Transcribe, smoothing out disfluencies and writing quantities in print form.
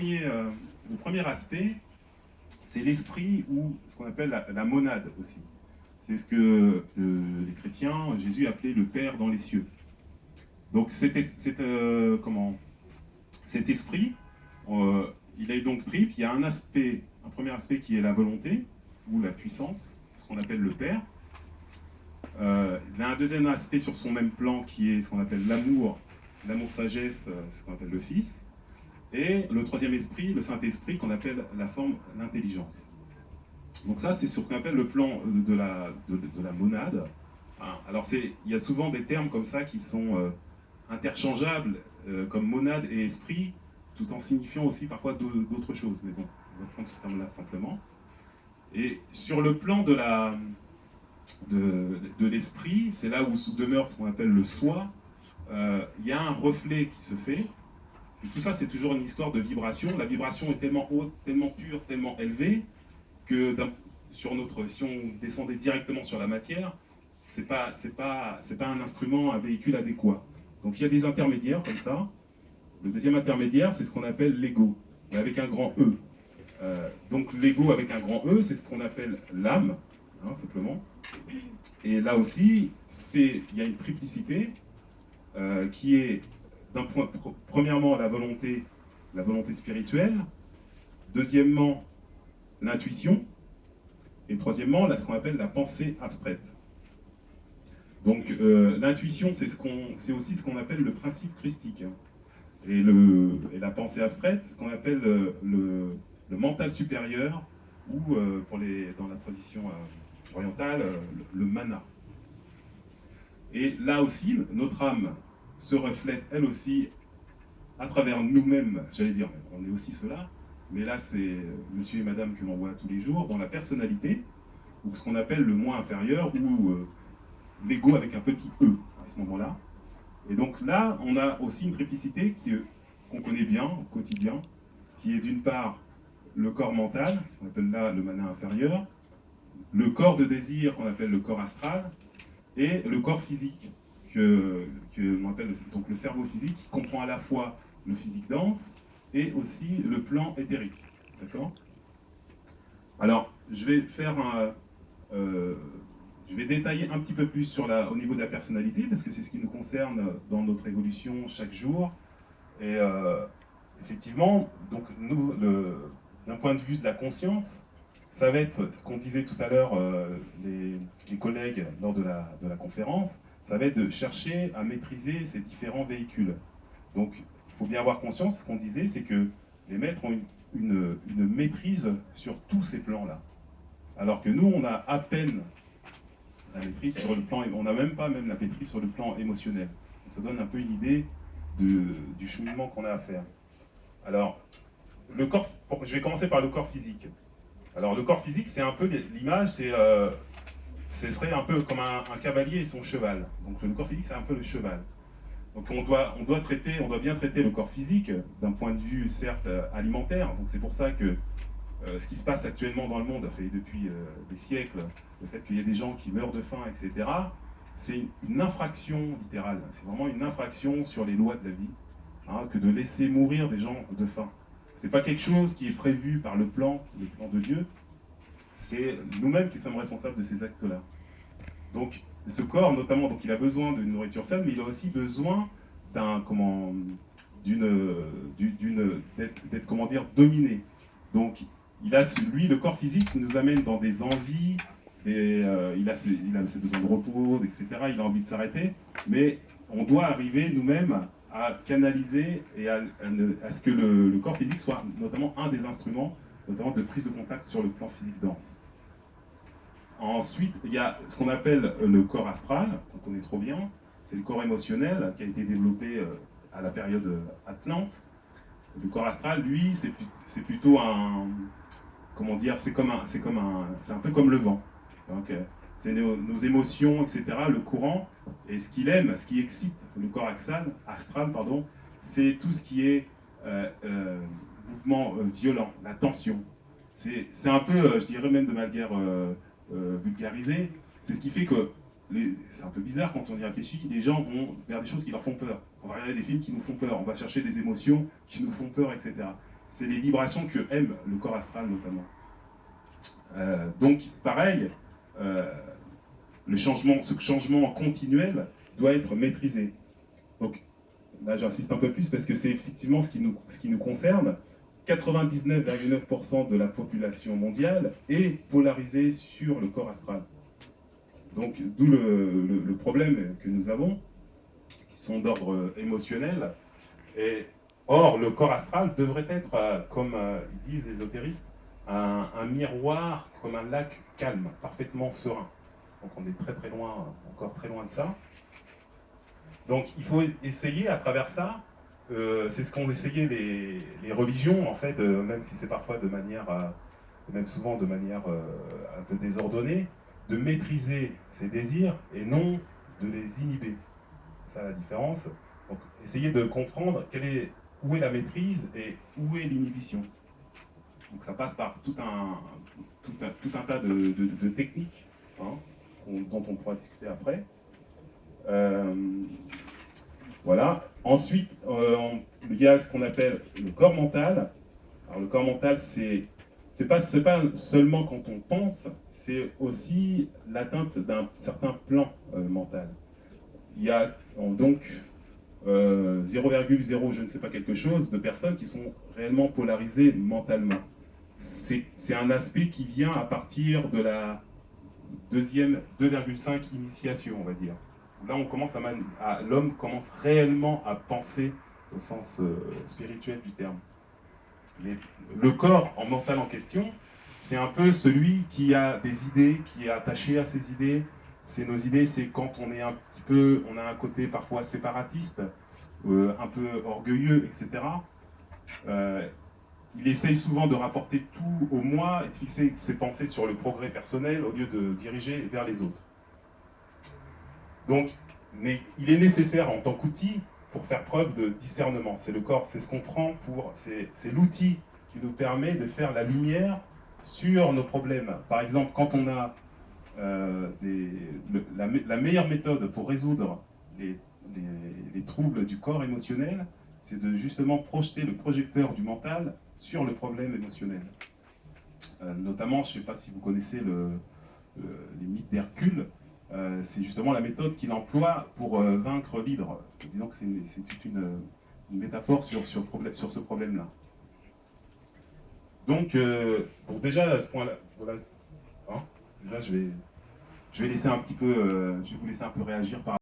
le premier aspect, c'est l'esprit ou ce qu'on appelle la monade aussi. C'est ce que les chrétiens, Jésus appelait le Père dans les cieux. Donc cet esprit, euh, il est donc triple. Il y a un premier aspect qui est la volonté ou la puissance, ce qu'on appelle le Père. Il y a un deuxième aspect sur son même plan qui est ce qu'on appelle l'amour-sagesse, ce qu'on appelle le Fils. Et le troisième esprit, le Saint-Esprit, qu'on appelle la forme, l'intelligence. Donc ça, c'est ce qu'on appelle le plan de la monade. Hein, alors il y a souvent des termes comme ça qui sont interchangeables, comme monade et esprit, tout en signifiant aussi parfois d'autres choses. Mais bon, on va prendre ce terme-là simplement. Et sur le plan de l'esprit, c'est là où demeure ce qu'on appelle le soi. Il y a un reflet qui se fait. Et tout ça, c'est toujours une histoire de vibration. La vibration est tellement haute, tellement pure, tellement élevée, que si on descendait directement sur la matière, c'est pas un instrument, un véhicule adéquat. Donc il y a des intermédiaires comme ça. Le deuxième intermédiaire, c'est ce qu'on appelle l'ego, mais avec un grand E. Donc l'ego avec un grand E, c'est ce qu'on appelle l'âme, hein, simplement. Et là aussi, il y a une triplicité qui est, premièrement, la volonté spirituelle, deuxièmement, l'intuition, et troisièmement, ce qu'on appelle la pensée abstraite. Donc l'intuition, c'est aussi ce qu'on appelle le principe christique. Hein. Et la pensée abstraite, c'est ce qu'on appelle le mental supérieur, ou dans la tradition orientale, le mana. Et là aussi, notre âme se reflète elle aussi à travers nous-mêmes, j'allais dire, on est aussi cela, mais là c'est monsieur et madame que l'on voit tous les jours, dans la personnalité, ou ce qu'on appelle le moi inférieur, ou l'ego avec un petit E à ce moment-là. Et donc là, on a aussi une triplicité qu'on connaît bien au quotidien, qui est d'une part le corps mental, qu'on appelle là le mana inférieur, le corps de désir, qu'on appelle le corps astral, et le corps physique, que l'on appelle donc le cerveau physique, qui comprend à la fois le physique dense et aussi le plan éthérique. D'accord ? Alors, je vais détailler un petit peu plus au niveau de la personnalité, parce que c'est ce qui nous concerne dans notre évolution chaque jour. Et effectivement, donc nous, d'un point de vue de la conscience, ça va être ce qu'on disait tout à l'heure, les collègues lors de la conférence, ça va être de chercher à maîtriser ces différents véhicules. Donc, il faut bien avoir conscience, ce qu'on disait, c'est que les maîtres ont une maîtrise sur tous ces plans-là. Alors que nous, on a à peine la maîtrise sur le plan, on n'a même pas la maîtrise sur le plan émotionnel. Donc, ça donne un peu une idée du cheminement qu'on a à faire. Alors, je vais commencer par le corps physique. Alors, le corps physique, c'est un peu l'image, ce serait un peu comme un cavalier et son cheval. Donc, le corps physique, c'est un peu le cheval. Donc, on doit bien traiter le corps physique d'un point de vue, certes, alimentaire. Donc, c'est pour ça que ce qui se passe actuellement dans le monde, depuis des siècles, le fait qu'il y ait des gens qui meurent de faim, etc., c'est une infraction littérale. C'est vraiment une infraction sur les lois de la vie, hein, que de laisser mourir des gens de faim. C'est pas quelque chose qui est prévu par le plan de Dieu. C'est nous-mêmes qui sommes responsables de ces actes-là. Donc, ce corps, notamment, donc, il a besoin d'une nourriture saine, mais il a aussi besoin d'être, comment dire, dominé. Donc, le corps physique nous amène dans des envies, il a ses besoins de repos, etc. Il a envie de s'arrêter, mais on doit arriver nous-mêmes à canaliser et à ce que le corps physique soit notamment un des instruments, notamment de prise de contact sur le plan physique dense. Ensuite, il y a ce qu'on appelle le corps astral, qu'on connaît trop bien, c'est le corps émotionnel qui a été développé à la période Atlante. Le corps astral, lui, c'est plutôt comment dire, c'est un peu comme le vent. Donc, c'est nos émotions, etc., le courant, et ce qu'il aime, ce qui excite le corps astral, c'est tout ce qui est mouvement violent, la tension. C'est un peu, je dirais même de manière vulgarisée, c'est ce qui fait que, c'est un peu bizarre quand on y réfléchit, les gens vont vers des choses qui leur font peur. On va regarder des films qui nous font peur, on va chercher des émotions qui nous font peur, etc. c'est les vibrations que aime le corps astral notamment. Donc pareil, ce changement continuel doit être maîtrisé. Donc là j'insiste un peu plus parce que c'est effectivement ce qui nous concerne. 99,9% de la population mondiale est polarisée sur le corps astral. Donc d'où le problème que nous avons, qui sont d'ordre émotionnel. Et, or, le corps astral devrait être, comme disent les ésotéristes, un miroir, comme un lac calme, parfaitement serein. Donc on est très très loin, encore très loin de ça. Donc il faut essayer à travers ça, c'est ce qu'ont essayé les religions, en fait, même si c'est parfois de manière, même souvent de manière un peu désordonnée, de maîtriser ses désirs et non de les inhiber. C'est ça la différence. Donc essayer de comprendre où est la maîtrise et où est l'inhibition. Donc ça passe par tout un tas de techniques, hein, dont on pourra discuter après. Voilà. Ensuite, il y a ce qu'on appelle le corps mental. Alors le corps mental, c'est pas seulement quand on pense, c'est aussi l'atteinte d'un certain plan mental. Il y a donc 0,0 je ne sais pas quelque chose de personnes qui sont réellement polarisées mentalement. C'est un aspect qui vient à partir de la deuxième 2,5 initiation, on va dire. Là, on commence l'homme commence réellement à penser au sens spirituel du terme. Mais le corps en mental en question, c'est un peu celui qui a des idées, qui est attaché à ses idées. C'est nos idées, c'est quand on est un petit peu, on a un côté parfois séparatiste, un peu orgueilleux, etc. Il essaye souvent de rapporter tout au moi et de fixer ses pensées sur le progrès personnel au lieu de diriger vers les autres. Donc, mais il est nécessaire en tant qu'outil pour faire preuve de discernement. C'est le corps, c'est ce qu'on prend pour, c'est l'outil qui nous permet de faire la lumière sur nos problèmes. Par exemple, quand on a la meilleure méthode pour résoudre les troubles du corps émotionnel, c'est de justement projeter le projecteur du mental sur le problème émotionnel. Notamment, je ne sais pas si vous connaissez les mythes d'Hercule, c'est justement la méthode qu'il emploie pour vaincre l'hydre. Disons que c'est toute une métaphore sur ce problème-là. Donc, bon, déjà à ce point-là, voilà, hein, déjà je vais laisser un petit peu, je vais vous laisser un peu réagir par